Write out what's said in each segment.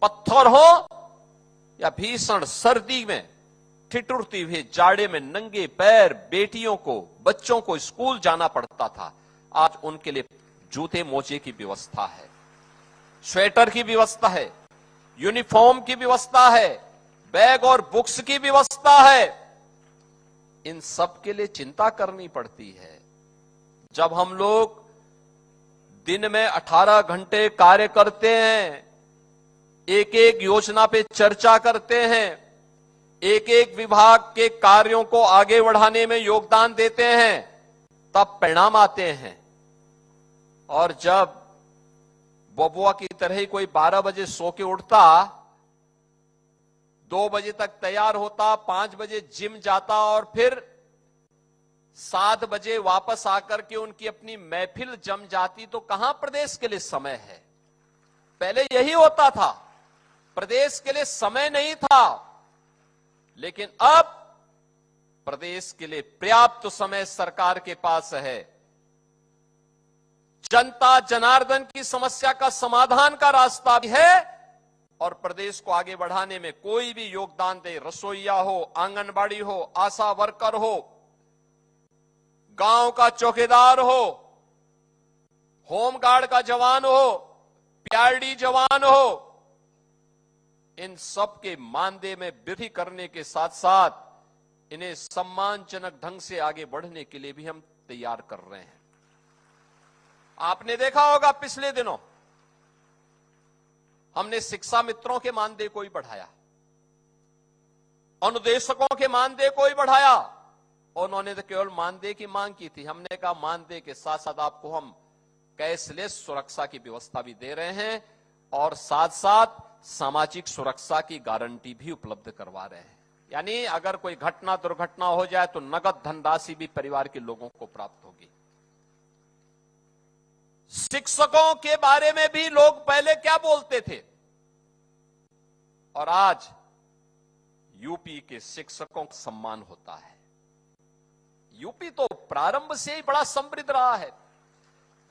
पत्थर हो या भीषण सर्दी में ठिठुरती हुई जाड़े में नंगे पैर बेटियों को, बच्चों को स्कूल जाना पड़ता था। आज उनके लिए जूते मोजे की व्यवस्था है, स्वेटर की व्यवस्था है, यूनिफॉर्म की व्यवस्था है, बैग और बुक्स की व्यवस्था है। इन सब के लिए चिंता करनी पड़ती है। जब हम लोग दिन में 18 घंटे कार्य करते हैं, एक एक योजना पे चर्चा करते हैं, एक एक विभाग के कार्यों को आगे बढ़ाने में योगदान देते हैं, तब परिणाम आते हैं। और जब बबुआ की तरह ही कोई 12 बजे सो के उठता, 2 बजे तक तैयार होता, 5 बजे जिम जाता और फिर 7 बजे वापस आकर के उनकी अपनी महफिल जम जाती, तो कहां प्रदेश के लिए समय है? पहले यही होता था, प्रदेश के लिए समय नहीं था। लेकिन अब प्रदेश के लिए पर्याप्त समय सरकार के पास है। जनता जनार्दन की समस्या का समाधान का रास्ता भी है और प्रदेश को आगे बढ़ाने में कोई भी योगदान दे, रसोईया हो, आंगनबाड़ी हो, आशा वर्कर हो, गांव का चौकीदार हो, होमगार्ड का जवान हो, पीआरडी जवान हो, इन सब के मानदेय में वृद्धि करने के साथ साथ इन्हें सम्मानजनक ढंग से आगे बढ़ने के लिए भी हम तैयार कर रहे हैं। आपने देखा होगा पिछले दिनों हमने शिक्षा मित्रों के मानदेय को ही बढ़ाया, अनुदेशकों के मानदेय को ही बढ़ाया। उन्होंने तो केवल मानदेय की मांग की थी। हमने कहा मानदेय के साथ साथ आपको हम कैशलेस सुरक्षा की व्यवस्था भी दे रहे हैं और साथ साथ सामाजिक सुरक्षा की गारंटी भी उपलब्ध करवा रहे हैं। यानी अगर कोई घटना दुर्घटना हो जाए तो नगद धनराशि भी परिवार के लोगों को प्राप्त होगी। शिक्षकों के बारे में भी लोग पहले क्या बोलते थे और आज यूपी के शिक्षकों का सम्मान होता है। यूपी तो प्रारंभ से ही बड़ा समृद्ध रहा है।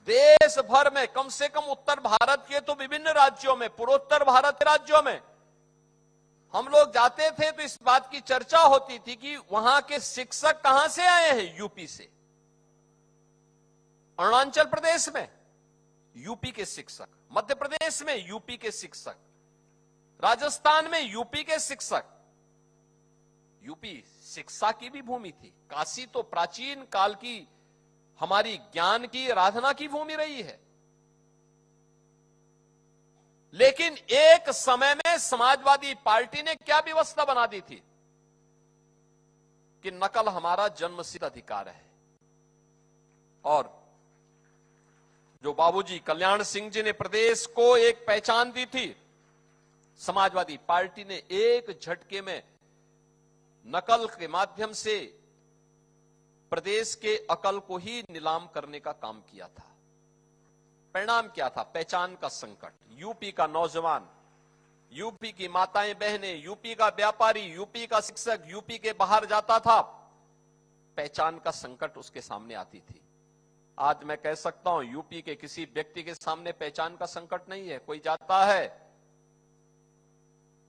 देश भर में, कम से कम उत्तर भारत के तो विभिन्न राज्यों में, पूर्वोत्तर भारत के राज्यों में हम लोग जाते थे तो इस बात की चर्चा होती थी कि वहां के शिक्षक कहां से आए हैं। यूपी से। अरुणाचल प्रदेश में यूपी के शिक्षक, मध्य प्रदेश में यूपी के शिक्षक, राजस्थान में यूपी के शिक्षक। यूपी शिक्षा की भी भूमि थी। काशी तो प्राचीन काल की हमारी ज्ञान की आराधना की भूमि रही है। लेकिन एक समय में समाजवादी पार्टी ने क्या व्यवस्था बना दी थी कि नकल हमारा जन्मसिद्ध अधिकार है। और जो बाबूजी कल्याण सिंह जी ने प्रदेश को एक पहचान दी थी, समाजवादी पार्टी ने एक झटके में नकल के माध्यम से प्रदेश के अकल को ही नीलाम करने का काम किया था। परिणाम क्या था? पहचान का संकट। यूपी का नौजवान, यूपी की माताएं बहनें, यूपी का व्यापारी, यूपी का शिक्षक यूपी के बाहर जाता था, पहचान का संकट उसके सामने आती थी। आज मैं कह सकता हूं यूपी के किसी व्यक्ति के सामने पहचान का संकट नहीं है। कोई जाता है,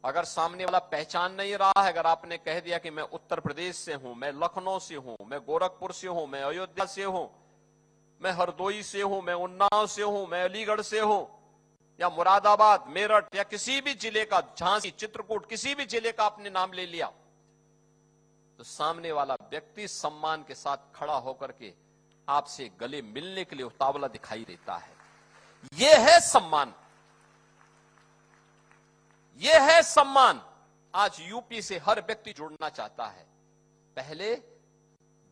अगर सामने वाला पहचान नहीं रहा है, अगर आपने कह दिया कि मैं उत्तर प्रदेश से हूं, मैं लखनऊ से हूं, मैं गोरखपुर से हूं, मैं अयोध्या से हूं, मैं हरदोई से हूं, मैं उन्नाव से हूं, मैं अलीगढ़ से हूं, या मुरादाबाद, मेरठ या किसी भी जिले का, झांसी, चित्रकूट, किसी भी जिले का आपने नाम ले लिया, तो सामने वाला व्यक्ति सम्मान के साथ खड़ा होकर के आपसे गले मिलने के लिए उतावला दिखाई देता है। यह है सम्मान, यह है सम्मान। आज यूपी से हर व्यक्ति जुड़ना चाहता है। पहले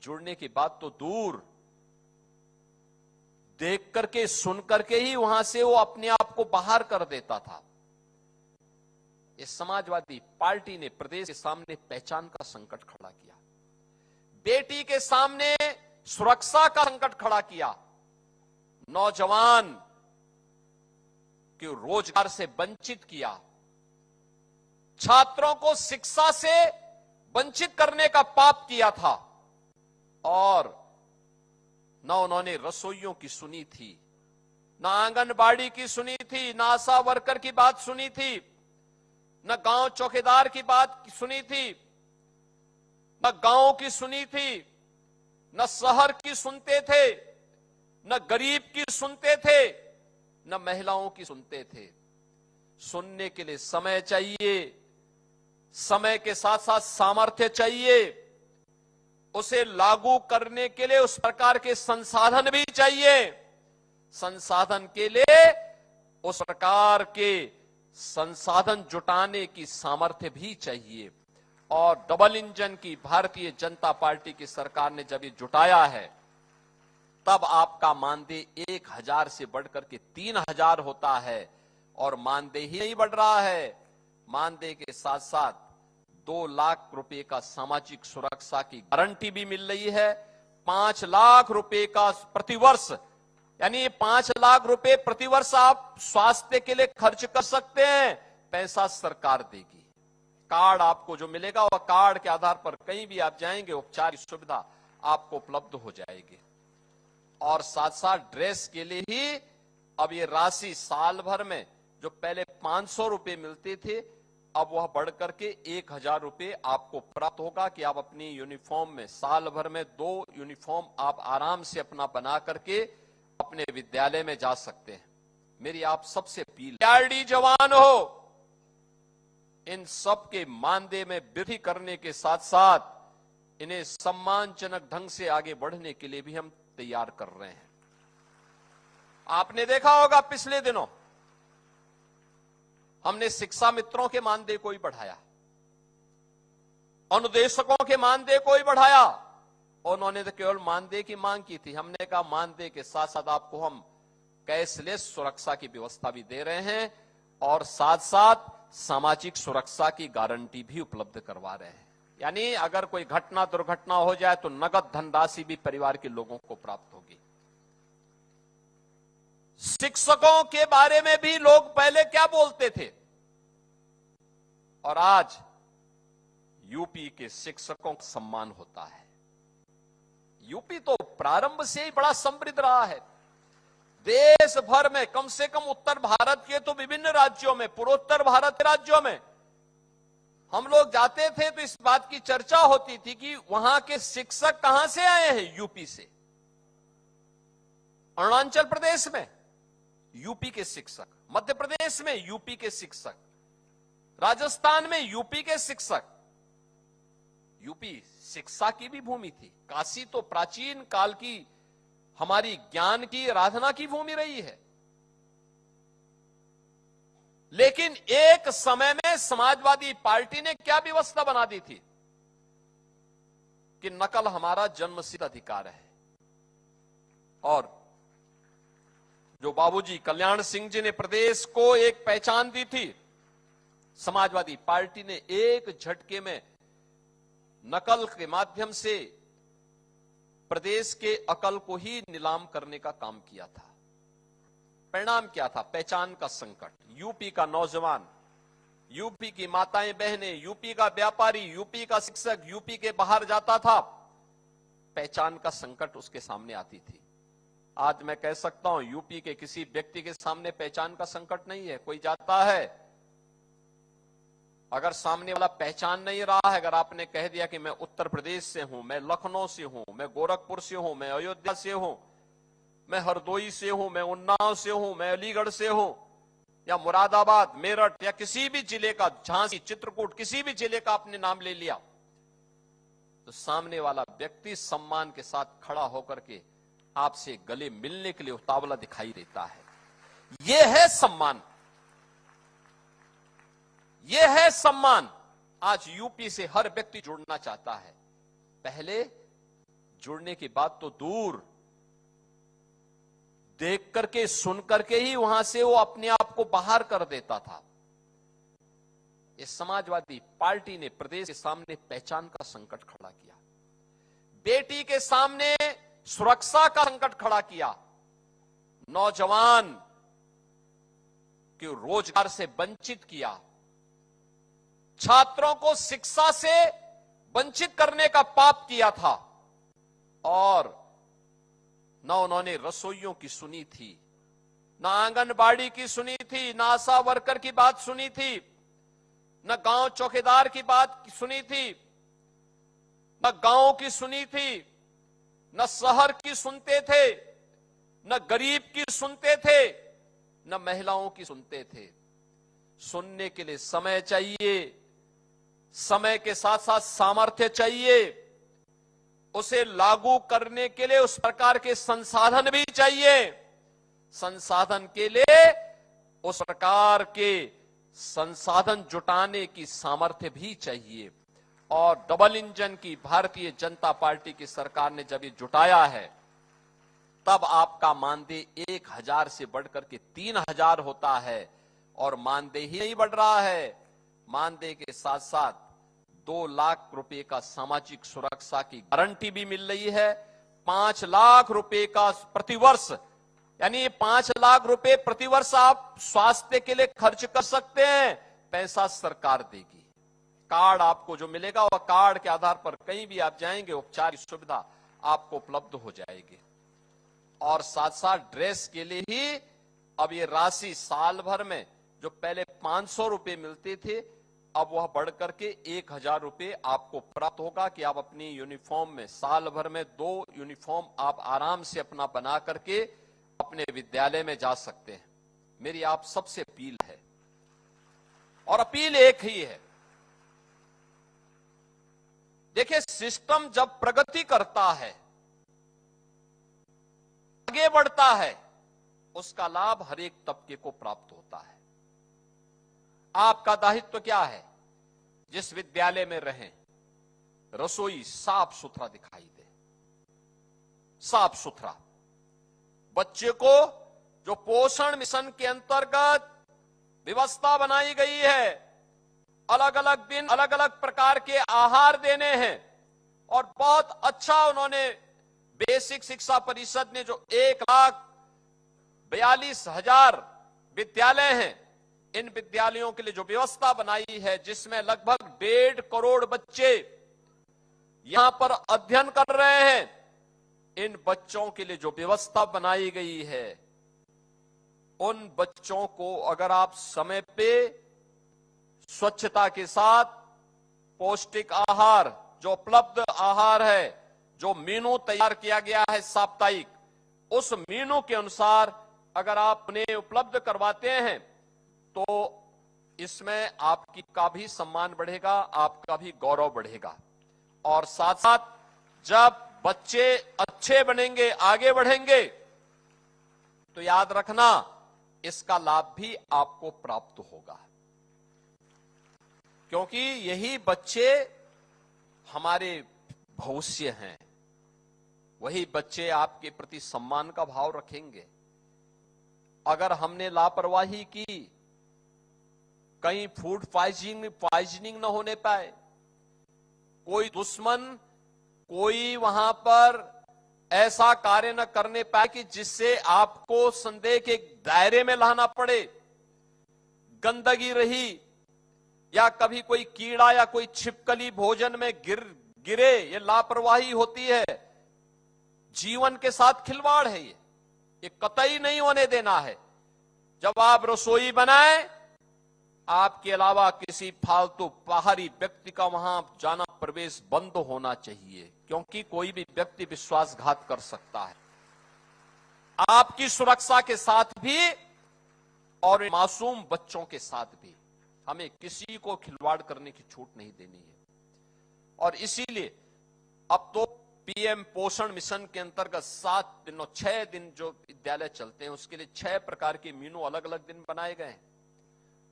जुड़ने की बात तो दूर, देख करके सुन करके ही वहां से वो अपने आप को बाहर कर देता था। इस समाजवादी पार्टी ने प्रदेश के सामने पहचान का संकट खड़ा किया, बेटी के सामने सुरक्षा का संकट खड़ा किया, नौजवान के रोजगार से वंचित किया, छात्रों को शिक्षा से वंचित करने का पाप किया था। और न उन्होंने रसोइयों की सुनी थी, ना आंगनबाड़ी की सुनी थी, ना आशा वर्कर की बात सुनी थी, न गांव चौकीदार की बात सुनी थी, न गांव की सुनी थी, न शहर की सुनते थे, न गरीब की सुनते थे, न महिलाओं की सुनते थे। सुनने के लिए समय चाहिए, समय के साथ साथ सामर्थ्य चाहिए, उसे लागू करने के लिए उस प्रकार के संसाधन भी चाहिए। संसाधन के लिए उस प्रकार के संसाधन जुटाने की सामर्थ्य भी चाहिए। और डबल इंजन की भारतीय जनता पार्टी की सरकार ने जब ये जुटाया है, तब आपका मानदेय 1000 से बढ़कर के 3000 होता है। और मानदेय ही नहीं बढ़ रहा है, मानदेय के साथ साथ 2 लाख रुपए का सामाजिक सुरक्षा की गारंटी भी मिल रही है। 5 लाख रुपए का प्रतिवर्ष, यानी 5 लाख रुपए प्रतिवर्ष आप स्वास्थ्य के लिए खर्च कर सकते हैं, पैसा सरकार देगी। कार्ड आपको जो मिलेगा वह कार्ड के आधार पर कहीं भी आप जाएंगे उपचार की सुविधा आपको उपलब्ध हो जाएगी। और साथ साथ ड्रेस के लिए ही अब ये राशि साल भर में जो पहले 500 रुपए मिलते थे, अब वह बढ़कर के 1000 रुपए आपको प्राप्त होगा कि आप अपनी यूनिफॉर्म में साल भर में 2 यूनिफॉर्म आप आराम से अपना बना करके अपने विद्यालय में जा सकते हैं। मेरी आप सबसे अपील, आरडी जवान हो, इन सब के मानदेय में वृद्धि करने के साथ साथ इन्हें सम्मानजनक ढंग से आगे बढ़ने के लिए भी हम तैयार कर रहे हैं। आपने देखा होगा पिछले दिनों हमने शिक्षा मित्रों के मानदेय को ही बढ़ाया, अनुदेशकों के मानदेय को ही बढ़ाया। उन्होंने तो केवल मानदेय की मांग की थी, हमने कहा मानदेय के साथ साथ आपको हम कैशलेस सुरक्षा की व्यवस्था भी दे रहे हैं और साथ साथ सामाजिक सुरक्षा की गारंटी भी उपलब्ध करवा रहे हैं। यानी अगर कोई घटना दुर्घटना हो जाए तो नगद धनराशि भी परिवार के लोगों को प्राप्त होगी। शिक्षकों के बारे में भी लोग पहले क्या बोलते थे, और आज यूपी के शिक्षकों का सम्मान होता है। यूपी तो प्रारंभ से ही बड़ा समृद्ध रहा है। देश भर में, कम से कम उत्तर भारत के तो विभिन्न राज्यों में, पूर्वोत्तर भारत के राज्यों में हम लोग जाते थे तो इस बात की चर्चा होती थी कि वहां के शिक्षक कहां से आए हैं। यूपी से। अरुणाचल प्रदेश में यूपी के शिक्षक, मध्य प्रदेश में यूपी के शिक्षक, राजस्थान में यूपी के शिक्षक। यूपी शिक्षा की भी भूमि थी। काशी तो प्राचीन काल की हमारी ज्ञान की आराधना की भूमि रही है। लेकिन एक समय में समाजवादी पार्टी ने क्या व्यवस्था बना दी थी कि नकल हमारा जन्मसिद्ध अधिकार है। और जो बाबूजी कल्याण सिंह जी ने प्रदेश को एक पहचान दी थी, समाजवादी पार्टी ने एक झटके में नकल के माध्यम से प्रदेश के अकल को ही नीलाम करने का काम किया था। परिणाम क्या था? पहचान का संकट। यूपी का नौजवान, यूपी की माताएं बहनें, यूपी का व्यापारी, यूपी का शिक्षक यूपी के बाहर जाता था, पहचान का संकट उसके सामने आती थी। आज मैं कह सकता हूं यूपी के किसी व्यक्ति के सामने पहचान का संकट नहीं है। कोई जाता है, अगर सामने वाला पहचान नहीं रहा है, अगर आपने कह दिया कि मैं उत्तर प्रदेश से हूं, मैं लखनऊ से हूं, मैं गोरखपुर से हूं, मैं अयोध्या से हूं, मैं हरदोई से हूं, मैं उन्नाव से हूं, मैं अलीगढ़ से हूं, या मुरादाबाद, मेरठ या किसी भी जिले का, झांसी, चित्रकूट, किसी भी जिले का आपने नाम ले लिया, तो सामने वाला व्यक्ति सम्मान के साथ खड़ा होकर के आपसे गले मिलने के लिए उतावला दिखाई देता है। यह है सम्मान, यह है सम्मान। आज यूपी से हर व्यक्ति जुड़ना चाहता है। पहले जुड़ने की बात तो दूर, देख करके सुन करके ही वहां से वो अपने आप को बाहर कर देता था। इस समाजवादी पार्टी ने प्रदेश के सामने पहचान का संकट खड़ा किया, बेटी के सामने सुरक्षा का संकट खड़ा किया, नौजवान के रोजगार से वंचित किया, छात्रों को शिक्षा से वंचित करने का पाप किया था। और न उन्होंने रसोइयों की सुनी थी, न आंगनबाड़ी की सुनी थी, न आशा वर्कर की बात सुनी थी, न गांव चौकीदार की बात सुनी थी, न गांव की सुनी थी, न शहर की सुनते थे, न गरीब की सुनते थे, न महिलाओं की सुनते थे। सुनने के लिए समय चाहिए, समय के साथ साथ सामर्थ्य चाहिए, उसे लागू करने के लिए उस प्रकार के संसाधन भी चाहिए। संसाधन के लिए उस प्रकार के संसाधन जुटाने की सामर्थ्य भी चाहिए। और डबल इंजन की भारतीय जनता पार्टी की सरकार ने जब ये जुटाया है, तब आपका मानदेय 1000 से बढ़कर के 3000 होता है। और मानदेय ही नहीं बढ़ रहा है, मानदेय के साथ साथ 2 लाख रुपए का सामाजिक सुरक्षा की गारंटी भी मिल रही है। 5 लाख रुपए का प्रतिवर्ष, यानी 5 लाख रुपए प्रतिवर्ष आप स्वास्थ्य के लिए खर्च कर सकते हैं, पैसा सरकार देगी। कार्ड आपको जो मिलेगा वह कार्ड के आधार पर कहीं भी आप जाएंगे, उपचार की सुविधा आपको उपलब्ध हो जाएगी। और साथ साथ ड्रेस के लिए ही अब ये राशि साल भर में जो पहले 500 रुपए मिलते थे, अब वह बढ़कर के 1000 रुपए आपको प्राप्त होगा कि आप अपनी यूनिफॉर्म में साल भर में 2 यूनिफॉर्म आप आराम से अपना बना करके अपने विद्यालय में जा सकते हैं। मेरी आप सबसे अपील है, और अपील एक ही है। देखिए, सिस्टम जब प्रगति करता है, आगे बढ़ता है, उसका लाभ हर एक तबके को प्राप्त होता है। आपका दायित्व क्या है? जिस विद्यालय में रहें, रसोई साफ सुथरा दिखाई दे, साफ सुथरा। बच्चे को जो पोषण मिशन के अंतर्गत व्यवस्था बनाई गई है, अलग अलग दिन अलग अलग प्रकार के आहार देने हैं, और बहुत अच्छा उन्होंने बेसिक शिक्षा परिषद ने जो 1,42,000 विद्यालय हैं, इन विद्यालयों के लिए जो व्यवस्था बनाई है, जिसमें लगभग 1.5 करोड़ बच्चे यहां पर अध्ययन कर रहे हैं, इन बच्चों के लिए जो व्यवस्था बनाई गई है, उन बच्चों को अगर आप समय पे स्वच्छता के साथ पौष्टिक आहार, जो उपलब्ध आहार है, जो मेनू तैयार किया गया है साप्ताहिक, उस मेनू के अनुसार अगर आप उन्हें उपलब्ध करवाते हैं, तो इसमें आपकी का भी सम्मान बढ़ेगा, आपका भी गौरव बढ़ेगा। और साथ साथ जब बच्चे अच्छे बनेंगे, आगे बढ़ेंगे, तो याद रखना इसका लाभ भी आपको प्राप्त होगा, क्योंकि यही बच्चे हमारे भविष्य हैं। वही बच्चे आपके प्रति सम्मान का भाव रखेंगे। अगर हमने लापरवाही की, कहीं फूड पॉइजनिंग न होने पाए, कोई दुश्मन कोई वहां पर ऐसा कार्य न करने पाए कि जिससे आपको संदेह के दायरे में लाना पड़े, गंदगी रही, या कभी कोई कीड़ा या कोई छिपकली भोजन में गिरे, ये लापरवाही होती है, जीवन के साथ खिलवाड़ है। ये कतई नहीं होने देना है। जब आप रसोई बनाएं, आपके अलावा किसी फालतू बाहरी व्यक्ति का वहां जाना, प्रवेश बंद होना चाहिए, क्योंकि कोई भी व्यक्ति विश्वासघात कर सकता है। आपकी सुरक्षा के साथ भी और मासूम बच्चों के साथ भी हमें किसी को खिलवाड़ करने की छूट नहीं देनी है। और इसीलिए अब तो पीएम पोषण मिशन के अंतर्गत 7 दिन और 6 दिन जो विद्यालय चलते हैं, उसके लिए 6 प्रकार के मीनू अलग अलग दिन बनाए गए हैं।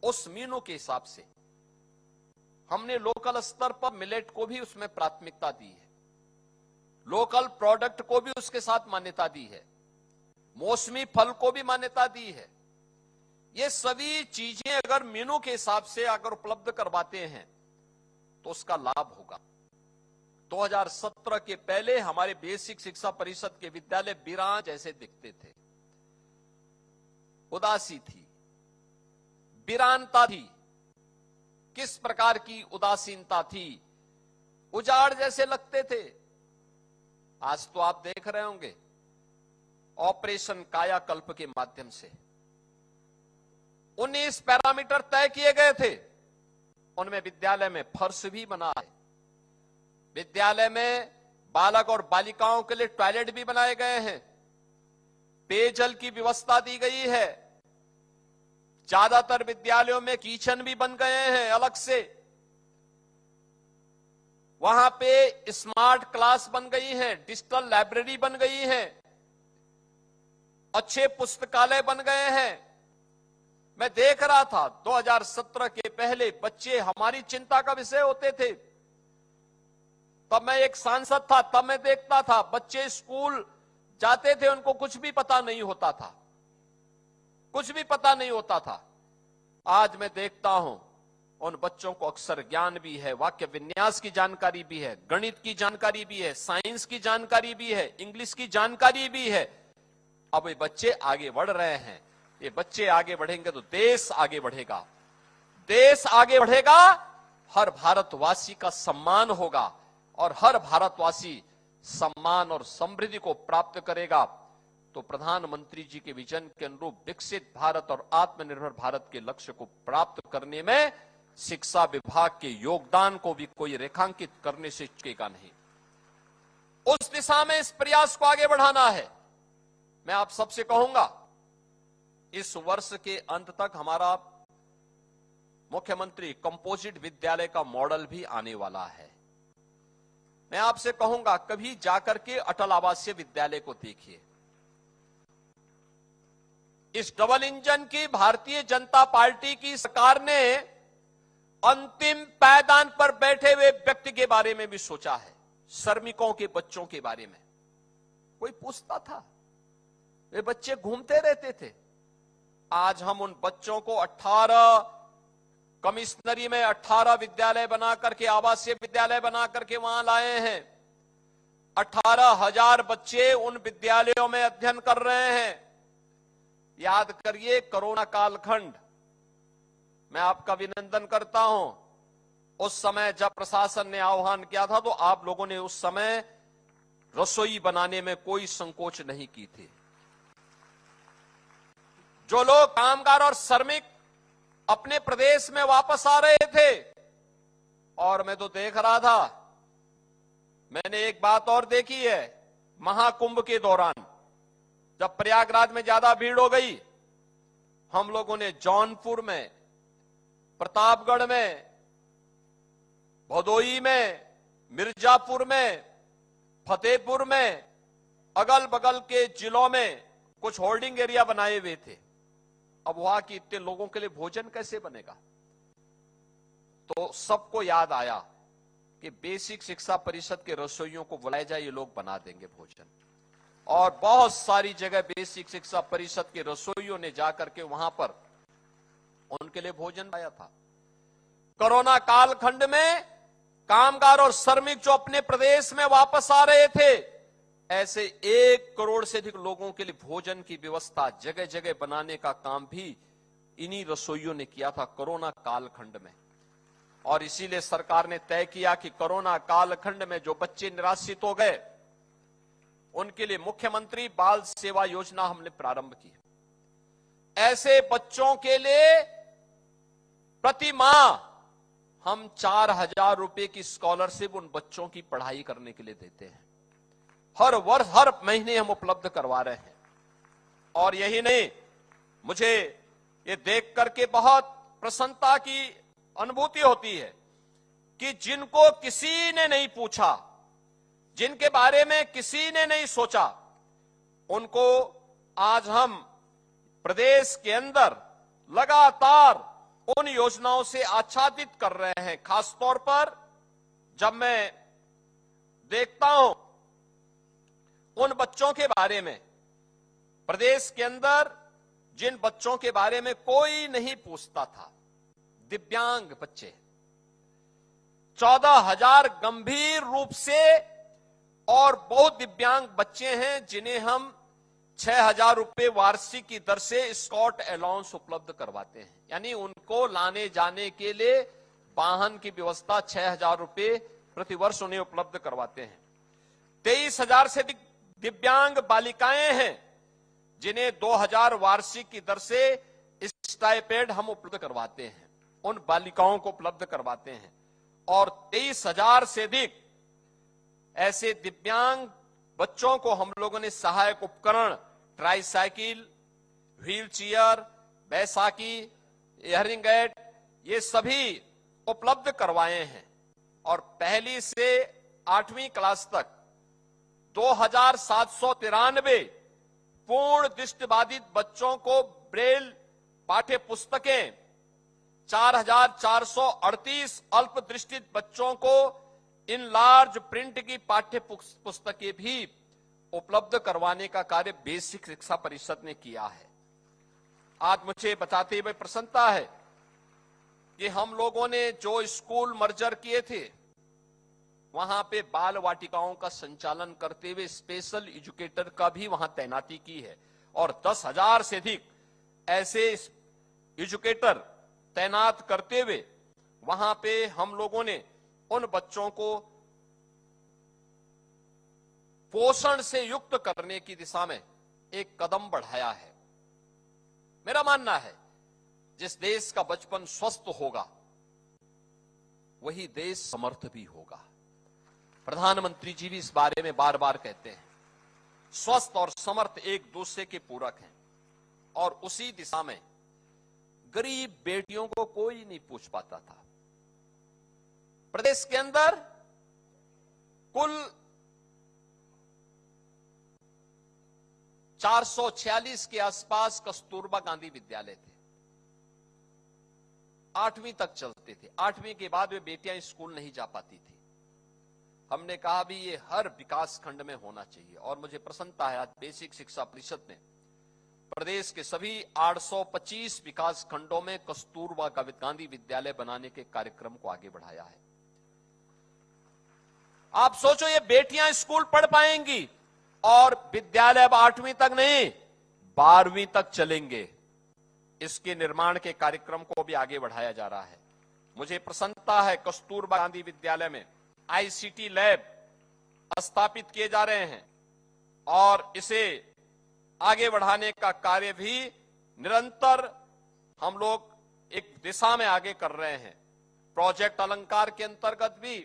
उस मीनू के हिसाब से हमने लोकल स्तर पर मिलेट को भी उसमें प्राथमिकता दी है, लोकल प्रोडक्ट को भी उसके साथ मान्यता दी है, मौसमी फल को भी मान्यता दी है। ये सभी चीजें अगर मीनू के हिसाब से अगर उपलब्ध करवाते हैं तो उसका लाभ होगा। 2017 के पहले हमारे बेसिक शिक्षा परिषद के विद्यालय वीरान जैसे दिखते थे, उदासी थी, वीरानता थी। किस प्रकार की उदासीनता थी, उजाड़ जैसे लगते थे। आज तो आप देख रहे होंगे ऑपरेशन कायाकल्प के माध्यम से 19 पैरामीटर तय किए गए थे, उनमें विद्यालय में फर्श भी बना है, विद्यालय में बालक और बालिकाओं के लिए टॉयलेट भी बनाए गए हैं, पेयजल की व्यवस्था दी गई है, ज्यादातर विद्यालयों में किचन भी बन गए हैं अलग से, वहां पे स्मार्ट क्लास बन गई है, डिजिटल लाइब्रेरी बन गई है, अच्छे पुस्तकालय बन गए हैं। मैं देख रहा था 2017 के पहले बच्चे हमारी चिंता का विषय होते थे। तब मैं एक सांसद था, तब मैं देखता था बच्चे स्कूल जाते थे, उनको कुछ भी पता नहीं होता था, कुछ भी पता नहीं होता था। आज मैं देखता हूं उन बच्चों को अक्सर ज्ञान भी है, वाक्य विन्यास की जानकारी भी है, गणित की जानकारी भी है, साइंस की जानकारी भी है, इंग्लिश की जानकारी भी है। अब ये बच्चे आगे बढ़ रहे हैं, ये बच्चे आगे बढ़ेंगे तो देश आगे बढ़ेगा, देश आगे बढ़ेगा, हर भारतवासी का सम्मान होगा और हर भारतवासी सम्मान और समृद्धि को प्राप्त करेगा। तो प्रधानमंत्री जी के विजन के अनुरूप विकसित भारत और आत्मनिर्भर भारत के लक्ष्य को प्राप्त करने में शिक्षा विभाग के योगदान को भी कोई रेखांकित करने से चूकेगा नहीं। उस दिशा में इस प्रयास को आगे बढ़ाना है। मैं आप सबसे कहूंगा, इस वर्ष के अंत तक हमारा मुख्यमंत्री कंपोजिट विद्यालय का मॉडल भी आने वाला है। मैं आपसे कहूंगा, कभी जाकर के अटल आवासीय विद्यालय को देखिए। इस डबल इंजन की भारतीय जनता पार्टी की सरकार ने अंतिम पायदान पर बैठे हुए व्यक्ति के बारे में भी सोचा है, श्रमिकों के बच्चों के बारे में। कोई पूछता था? वे बच्चे घूमते रहते थे। आज हम उन बच्चों को 18 कमिश्नरी में 18 विद्यालय बना करके, आवासीय विद्यालय बना करके वहां लाए हैं। 18,000 बच्चे उन विद्यालयों में अध्ययन कर रहे हैं। याद करिए, कोरोना कालखंड, मैं आपका अभिनंदन करता हूं। उस समय जब प्रशासन ने आह्वान किया था तो आप लोगों ने उस समय रसोई बनाने में कोई संकोच नहीं की थी। जो लोग कामगार और श्रमिक अपने प्रदेश में वापस आ रहे थे, और मैं तो देख रहा था, मैंने एक बात और देखी है, महाकुंभ के दौरान जब प्रयागराज में ज्यादा भीड़ हो गई, हम लोगों ने जौनपुर में, प्रतापगढ़ में, भदोई में, मिर्जापुर में, फतेहपुर में, अगल बगल के जिलों में कुछ होल्डिंग एरिया बनाए हुए थे। अब वहां के इतने लोगों के लिए भोजन कैसे बनेगा? तो सबको याद आया कि बेसिक शिक्षा परिषद के रसोइयों को बुलाया जाए, ये लोग बना देंगे भोजन। और बहुत सारी जगह बेसिक शिक्षा परिषद के रसोइयों ने जाकर के वहां पर उनके लिए भोजन लाया था। कोरोना कालखंड में कामगार और श्रमिक जो अपने प्रदेश में वापस आ रहे थे, ऐसे 1 करोड़ से अधिक लोगों के लिए भोजन की व्यवस्था जगह जगह बनाने का काम भी इन्हीं रसोइयों ने किया था कोरोना कालखंड में। और इसीलिए सरकार ने तय किया कि कोरोना कालखंड में जो बच्चे निराश्रित हो गए, उनके लिए मुख्यमंत्री बाल सेवा योजना हमने प्रारंभ की। ऐसे बच्चों के लिए प्रति माह हम 4,000 रुपए की स्कॉलरशिप उन बच्चों की पढ़ाई करने के लिए देते हैं। हर वर्ष, हर महीने हम उपलब्ध करवा रहे हैं। और यही नहीं, मुझे ये देख करके बहुत प्रसन्नता की अनुभूति होती है कि जिनको किसी ने नहीं पूछा, जिनके बारे में किसी ने नहीं सोचा, उनको आज हम प्रदेश के अंदर लगातार उन योजनाओं से आच्छादित कर रहे हैं। खासतौर पर जब मैं देखता हूं उन बच्चों के बारे में, प्रदेश के अंदर जिन बच्चों के बारे में कोई नहीं पूछता था, दिव्यांग बच्चे, 14,000 गंभीर रूप से और बहुत दिव्यांग बच्चे हैं जिन्हें हम 6,000 रुपए वार्षिक की दर से स्कॉट अलाउंस उपलब्ध करवाते हैं। यानी उनको लाने जाने के लिए वाहन की व्यवस्था 6,000 रुपए प्रतिवर्ष उन्हें उपलब्ध करवाते हैं। 23,000 से अधिक दिव्यांग बालिकाएं हैं जिन्हें 2,000 वार्षिक की दर से स्टाइपेंड हम उपलब्ध करवाते हैं। उन बालिकाओं को उपलब्ध करवाते हैं और 23,000 से अधिक ऐसे दिव्यांग बच्चों को हम लोगों ने सहायक उपकरण, tricycle, wheel chair, Baisakhi, hearing aid, ये सभी उपलब्ध करवाए हैं और पहली से 8वीं क्लास तक 2,793 पूर्ण दृष्टिबाधित बच्चों को ब्रेल पाठ्य पुस्तकें, 4,438 अल्प दृष्टित बच्चों को इन लार्ज प्रिंट की पाठ्य पुस्तकें भी उपलब्ध करवाने का कार्य बेसिक शिक्षा परिषद ने किया है। आज मुझे बताते हुए प्रसन्नता है कि हम लोगों ने जो स्कूल मर्जर किए थे वहां पे बाल वाटिकाओं का संचालन करते हुए स्पेशल एजुकेटर का भी वहां तैनाती की है और 10,000 से अधिक ऐसे एजुकेटर तैनात करते हुए वहां पे हम लोगों ने उन बच्चों को पोषण से युक्त करने की दिशा में एक कदम बढ़ाया है। मेरा मानना है जिस देश का बचपन स्वस्थ होगा वही देश समर्थ भी होगा। प्रधानमंत्री जी भी इस बारे में बार बार कहते हैं, स्वस्थ और समर्थ एक दूसरे के पूरक हैं और उसी दिशा में गरीब बेटियों को कोई नहीं पूछ पाता था। प्रदेश के अंदर कुल 446 के आसपास कस्तूरबा गांधी विद्यालय थे, 8वीं तक चलते थे। 8वीं के बाद वे बेटियां स्कूल नहीं जा पाती थी। हमने कहा भी ये हर विकास खंड में होना चाहिए और मुझे प्रसन्नता है आज बेसिक शिक्षा परिषद ने प्रदेश के सभी 825 विकास खंडों में कस्तूरबा गांधी विद्यालय बनाने के कार्यक्रम को आगे बढ़ाया है। आप सोचो ये बेटियां स्कूल पढ़ पाएंगी और विद्यालय अब 8वीं तक नहीं 12वीं तक चलेंगे। इसके निर्माण के कार्यक्रम को भी आगे बढ़ाया जा रहा है। मुझे प्रसन्नता है कस्तूरबा गांधी विद्यालय में आईसीटी लैब स्थापित किए जा रहे हैं और इसे आगे बढ़ाने का कार्य भी निरंतर हम लोग एक दिशा में आगे कर रहे हैं। प्रोजेक्ट अलंकार के अंतर्गत भी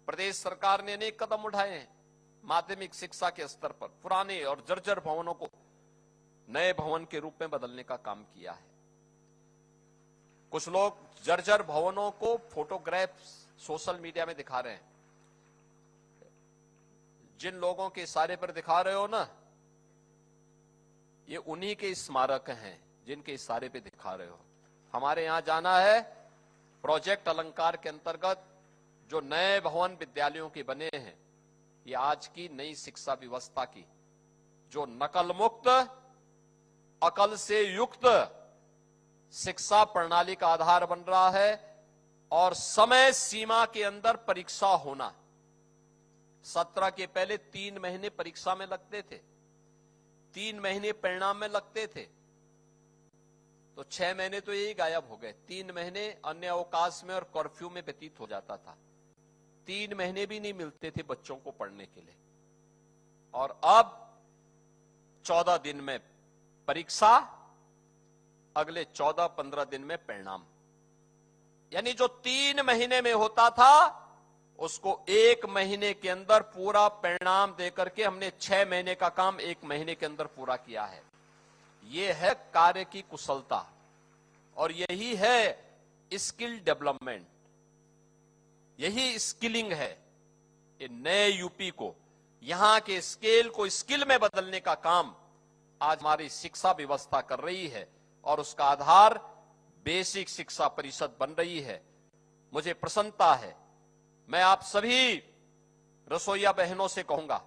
प्रदेश सरकार ने अनेक कदम उठाए हैं। माध्यमिक शिक्षा के स्तर पर पुराने और जर्जर भवनों को नए भवन के रूप में बदलने का काम किया है। कुछ लोग जर्जर भवनों को फोटोग्राफ्स सोशल मीडिया में दिखा रहे हैं। जिन लोगों के इशारे पर दिखा रहे हो ना, ये उन्हीं के स्मारक हैं जिनके इशारे पे दिखा रहे हो। हमारे यहां जाना है, प्रोजेक्ट अलंकार के अंतर्गत जो नए भवन विद्यालयों के बने हैं, ये आज की नई शिक्षा व्यवस्था की जो नकल मुक्त, अकल से युक्त शिक्षा प्रणाली का आधार बन रहा है और समय सीमा के अंदर परीक्षा होना। 17 के पहले 3 महीने परीक्षा में लगते थे, 3 महीने परिणाम में लगते थे, तो 6 महीने तो यही गायब हो गए। 3 महीने अन्य अवकाश में और कर्फ्यू में व्यतीत हो जाता था। 3 महीने भी नहीं मिलते थे बच्चों को पढ़ने के लिए और अब 14 दिन में परीक्षा, अगले 14-15 दिन में परिणाम। यानी जो 3 महीने में होता था उसको 1 महीने के अंदर पूरा परिणाम देकर के हमने 6 महीने का काम 1 महीने के अंदर पूरा किया है। यह है कार्य की कुशलता और यही है स्किल डेवलपमेंट, यही स्किलिंग है। ये नए यूपी को, यहां के स्केल को स्किल में बदलने का काम आज हमारी शिक्षा व्यवस्था कर रही है और उसका आधार बेसिक शिक्षा परिषद बन रही है। मुझे प्रसन्नता है। मैं आप सभी रसोइया बहनों से कहूंगा,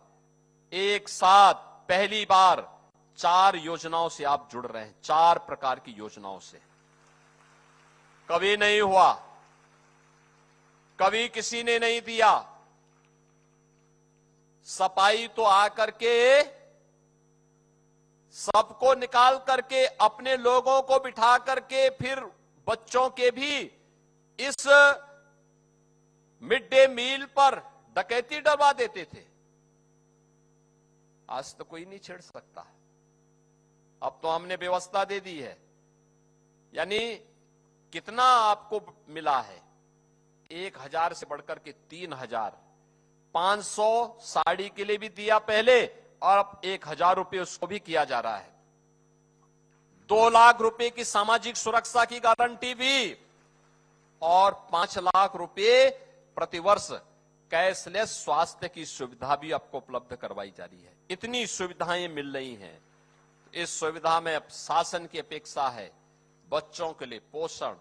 एक साथ पहली बार 4 योजनाओं से आप जुड़ रहे हैं, 4 प्रकार की योजनाओं से। कभी नहीं हुआ, कभी किसी ने नहीं दिया। सपाई तो आकर के सबको निकाल करके अपने लोगों को बिठा करके फिर बच्चों के भी इस मिड डे मील पर डकैती डलवा देते थे। आज तो कोई नहीं छेड़ सकता। अब तो हमने व्यवस्था दे दी है, यानी कितना आपको मिला है? 1000 से बढ़कर के 3000, 500 साड़ी के लिए भी दिया पहले, और अब 1000 रुपए उसको भी किया जा रहा है। 2 लाख रुपए की सामाजिक सुरक्षा की गारंटी भी, और 5 लाख रुपए प्रतिवर्ष कैशलेस स्वास्थ्य की सुविधा भी आपको उपलब्ध करवाई जा रही है। इतनी सुविधाएं मिल रही हैं। इस सुविधा में अब शासन की अपेक्षा है, बच्चों के लिए पोषण,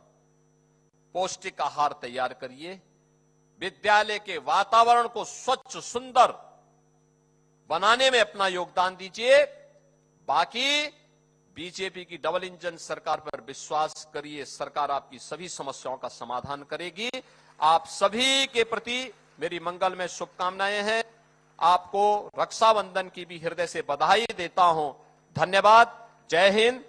पौष्टिक आहार तैयार करिए, विद्यालय के वातावरण को स्वच्छ सुंदर बनाने में अपना योगदान दीजिए। बाकी बीजेपी की डबल इंजन सरकार पर विश्वास करिए, सरकार आपकी सभी समस्याओं का समाधान करेगी। आप सभी के प्रति मेरी मंगलमय शुभकामनाएं हैं। आपको रक्षाबंधन की भी हृदय से बधाई देता हूं। धन्यवाद। जय हिंद,